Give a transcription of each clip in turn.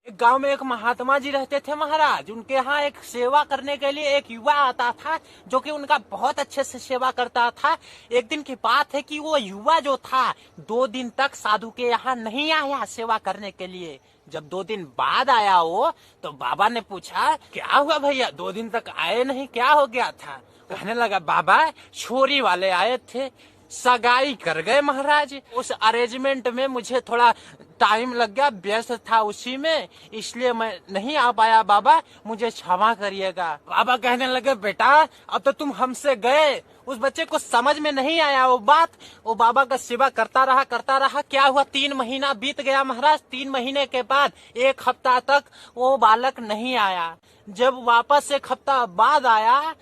एक गांव में एक महात्मा जी रहते थे महाराज। उनके यहाँ एक सेवा करने के लिए एक युवा आता था, जो कि उनका बहुत अच्छे से सेवा करता था। एक दिन की बात है कि वो युवा जो था 2 दिन तक साधु के यहाँ नहीं आया सेवा करने के लिए। जब 2 दिन बाद आया वो, तो बाबा ने पूछा, क्या हुआ भैया, 2 दिन तक आए नहीं, क्या हो गया था? कहने लगा, बाबा छोरी वाले आए थे, सगाई कर गए महाराज। उस अरेंजमेंट में मुझे थोड़ा टाइम लग गया, व्यस्त था उसी में, इसलिए मैं नहीं आ पाया बाबा, मुझे क्षमा करिएगा। बाबा कहने लगे, बेटा अब तो तुम हमसे गए। उस बच्चे को समझ में नहीं आया वो बात। वो बाबा का सेवा करता रहा। क्या हुआ, 3 महीना बीत गया महाराज। 3 महीने के बाद 1 हफ्ता तक वो बालक नहीं आया। जब वापस 1 हफ्ता बाद आया,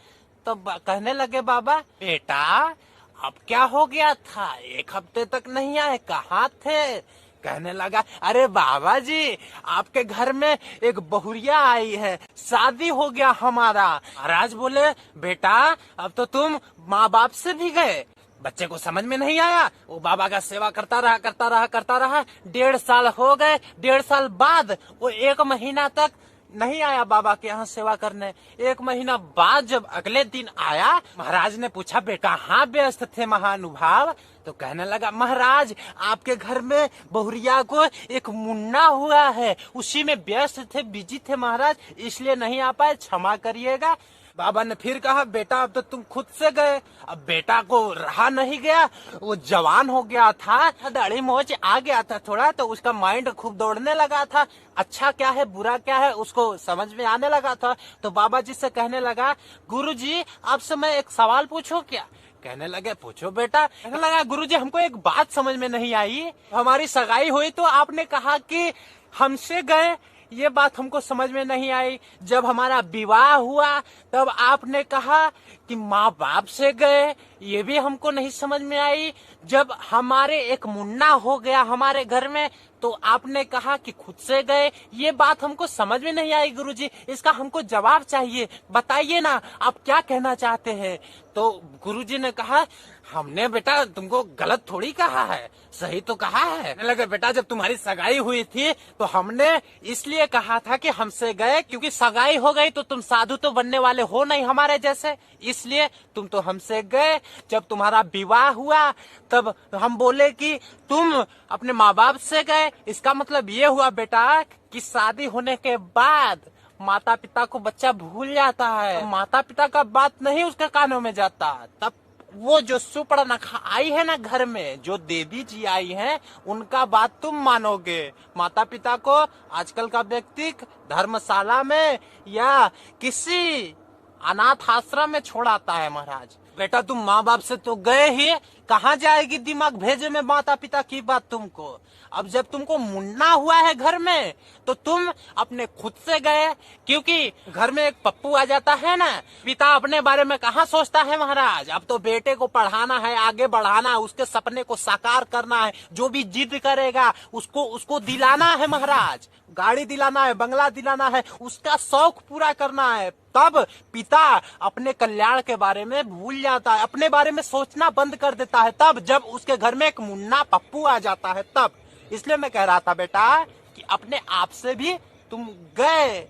तब कहने लगे, बाबा बेटा अब क्या हो गया था, 1 हफ्ते तक नहीं आए, कहाँ थे? कहने लगा, अरे बाबा जी आपके घर में एक बहुरिया आई है, शादी हो गया हमारा। महाराज बोले, बेटा अब तो तुम माँ बाप से भी गए। बच्चे को समझ में नहीं आया। वो बाबा का सेवा करता रहा। 1.5 साल हो गए। 1.5 साल बाद वो 1 महीना तक नहीं आया बाबा के यहाँ सेवा करने। 1 महीना बाद जब अगले दिन आया, महाराज ने पूछा, बेटा कहाँ व्यस्त थे महानुभाव? तो कहने लगा, महाराज आपके घर में बहुरिया को एक मुन्ना हुआ है, उसी में व्यस्त थे, बिजी थे महाराज, इसलिए नहीं आ पाए, क्षमा करिएगा। बाबा ने फिर कहा, बेटा अब तो तुम खुद से गए। अब बेटा को रहा नहीं गया, वो जवान हो गया था, दाढ़ी मोच आ गया था थोड़ा, तो उसका माइंड खूब दौड़ने लगा था। अच्छा क्या है बुरा क्या है उसको समझ में आने लगा था। तो बाबा जी से कहने लगा, गुरुजी आपसे मैं एक सवाल पूछूं क्या? कहने लगे, पूछो बेटा। कहने लगा, गुरुजी हमको एक बात समझ में नहीं आई। हमारी सगाई हुई तो आपने कहा कि हमसे गए, ये बात हमको समझ में नहीं आई। जब हमारा विवाह हुआ तब आपने कहा कि माँ बाप से गए, ये भी हमको नहीं समझ में आई। जब हमारे एक मुन्ना हो गया हमारे घर में, तो आपने कहा कि खुद से गए, ये बात हमको समझ में नहीं आई गुरुजी, इसका हमको जवाब चाहिए, बताइए ना आप क्या कहना चाहते हैं। तो गुरुजी ने कहा, हमने बेटा तुमको गलत थोड़ी कहा है, सही तो कहा है। लगे, बेटा जब तुम्हारी सगाई हुई थी तो हमने इसलिए कहा था कि हमसे गए, क्योंकि सगाई हो गई तो तुम साधु तो बनने वाले हो नहीं हमारे जैसे, इसलिए तुम तो हमसे गए। जब तुम्हारा विवाह हुआ तब हम बोले कि तुम अपने माँ बाप से गए। इसका मतलब ये हुआ बेटा कि शादी होने के बाद माता पिता को बच्चा भूल जाता है, माता पिता का बात नहीं उसके कानों में जाता। तब वो जो सुपर्णखा आई है ना घर में, जो देवी जी आई हैं, उनका बात तुम मानोगे। माता पिता को आजकल का व्यक्ति धर्मशाला में या किसी अनाथ आश्रम में छोड़ाता है महाराज। बेटा तुम माँ बाप से तो गए ही, कहाँ जाएगी दिमाग भेजे में माता पिता की बात तुमको। अब जब तुमको मुन्ना हुआ है घर में तो तुम अपने खुद से गए, क्योंकि घर में एक पप्पू आ जाता है ना, पिता अपने बारे में कहाँ सोचता है महाराज। अब तो बेटे को पढ़ाना है, आगे बढ़ाना है, उसके सपने को साकार करना है, जो भी जिद करेगा उसको दिलाना है महाराज, गाड़ी दिलाना है, बंगला दिलाना है, उसका शौक पूरा करना है। तब पिता अपने कल्याण के बारे में भूल जाता है, अपने बारे में सोचना बंद कर देता है, तब जब उसके घर में एक मुन्ना पप्पू आ जाता है तब। इसलिए मैं कह रहा था बेटा कि अपने आप से भी तुम गए।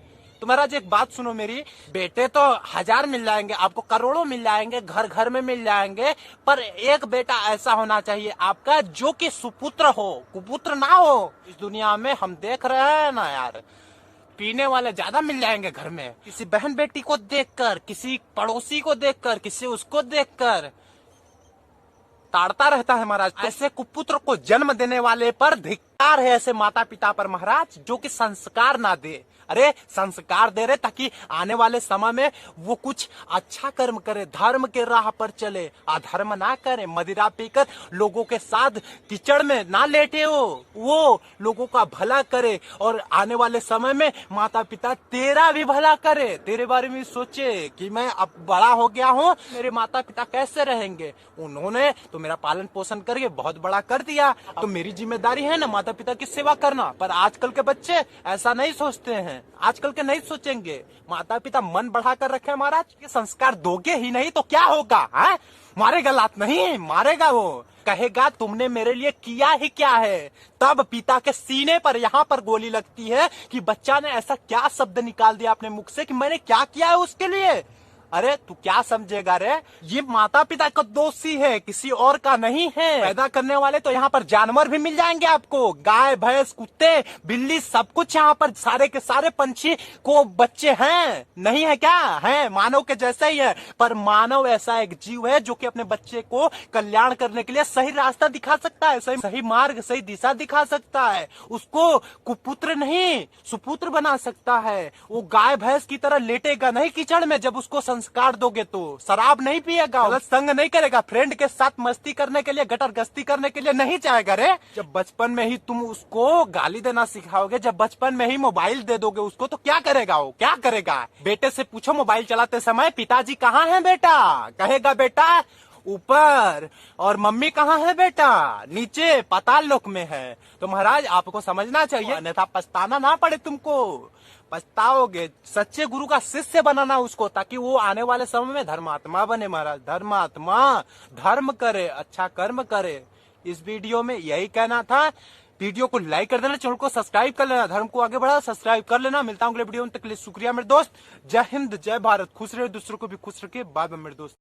तुम्हारा जो एक बात सुनो मेरी, बेटे तो 1000 मिल जाएंगे आपको, करोड़ों मिल जाएंगे, घर घर में मिल जाएंगे, पर एक बेटा ऐसा होना चाहिए आपका जो कि सुपुत्र हो, कुपुत्र ना हो। इस दुनिया में हम देख रहे हैं ना यार, पीने वाले ज्यादा मिल जाएंगे घर में, किसी बहन बेटी को देखकर, किसी पड़ोसी को देखकर, किसी उसको देखकर ताड़ता रहता है महाराज। ऐसे कुपुत्र को जन्म देने वाले पर धिक्कार है, ऐसे माता पिता पर महाराज, जो कि संस्कार ना दे। अरे संस्कार दे रहे ताकि आने वाले समय में वो कुछ अच्छा कर्म करे, धर्म के राह पर चले, अधर्म ना करे, मदिरा पीकर लोगों के साथ कीचड़ में ना लेटे हो, वो लोगों का भला करे और आने वाले समय में माता पिता तेरा भी भला करे, तेरे बारे में सोचे कि मैं अब बड़ा हो गया हूँ, मेरे माता पिता कैसे रहेंगे। उन्होंने तो मेरा पालन पोषण करके बहुत बड़ा कर दिया, तो मेरी जिम्मेदारी है ना माता पिता की सेवा करना। पर आजकल के बच्चे ऐसा नहीं सोचते हैं, आजकल के नहीं सोचेंगे। माता पिता मन बढ़ा कर रखे महाराज, ये संस्कार दोगे ही नहीं तो क्या होगा? मारेगा लात नहीं मारेगा वो, कहेगा तुमने मेरे लिए किया ही क्या है। तब पिता के सीने पर यहाँ पर गोली लगती है कि बच्चा ने ऐसा क्या शब्द निकाल दिया अपने मुख से कि मैंने क्या किया है उसके लिए। अरे तू क्या समझेगा रे, ये माता पिता का दोषी है, किसी और का नहीं है। पैदा करने वाले तो यहाँ पर जानवर भी मिल जाएंगे आपको, गाय भैंस कुत्ते बिल्ली सब कुछ यहाँ पर, सारे के सारे पंछी को बच्चे हैं, नहीं है क्या? है, मानव के जैसा ही है। पर मानव ऐसा एक जीव है जो कि अपने बच्चे को कल्याण करने के लिए सही रास्ता दिखा सकता है, सही मार्ग सही दिशा दिखा सकता है, उसको कुपुत्र नहीं सुपुत्र बना सकता है। वो गाय भैंस की तरह लेटेगा नहीं कीचड़ में, जब उसको संस्कार दोगे तो शराब नहीं पिएगा, गलत संग नहीं करेगा, फ्रेंड के साथ मस्ती करने के लिए गटर गश्ती करने के लिए नहीं जाएगा रे। जब बचपन में ही तुम उसको गाली देना सिखाओगे, जब बचपन में ही मोबाइल दे दोगे उसको, तो क्या करेगा वो, क्या करेगा? बेटे से पूछो मोबाइल चलाते समय पिताजी कहाँ है बेटा, कहेगा बेटा ऊपर, और मम्मी कहाँ है बेटा, नीचे पाताल लोक में है। तो महाराज आपको समझना चाहिए, अन्यथा पछताना ना पड़े तुमको, पछताओगे। सच्चे गुरु का शिष्य बनाना उसको, ताकि वो आने वाले समय में धर्मात्मा बने महाराज, धर्मात्मा, धर्म करे, अच्छा कर्म करे। इस वीडियो में यही कहना था। वीडियो को लाइक कर देना, चैनल को सब्सक्राइब कर लेना, धर्म को आगे बढ़ा सब्सक्राइब कर लेना। मिलता हूँ अगले वीडियो में, तक के लिए शुक्रिया मेरे दोस्त। जय हिंद जय भारत, खुश रहे, दूसरों को भी खुश रखे। बाय बाय मेरे दोस्त।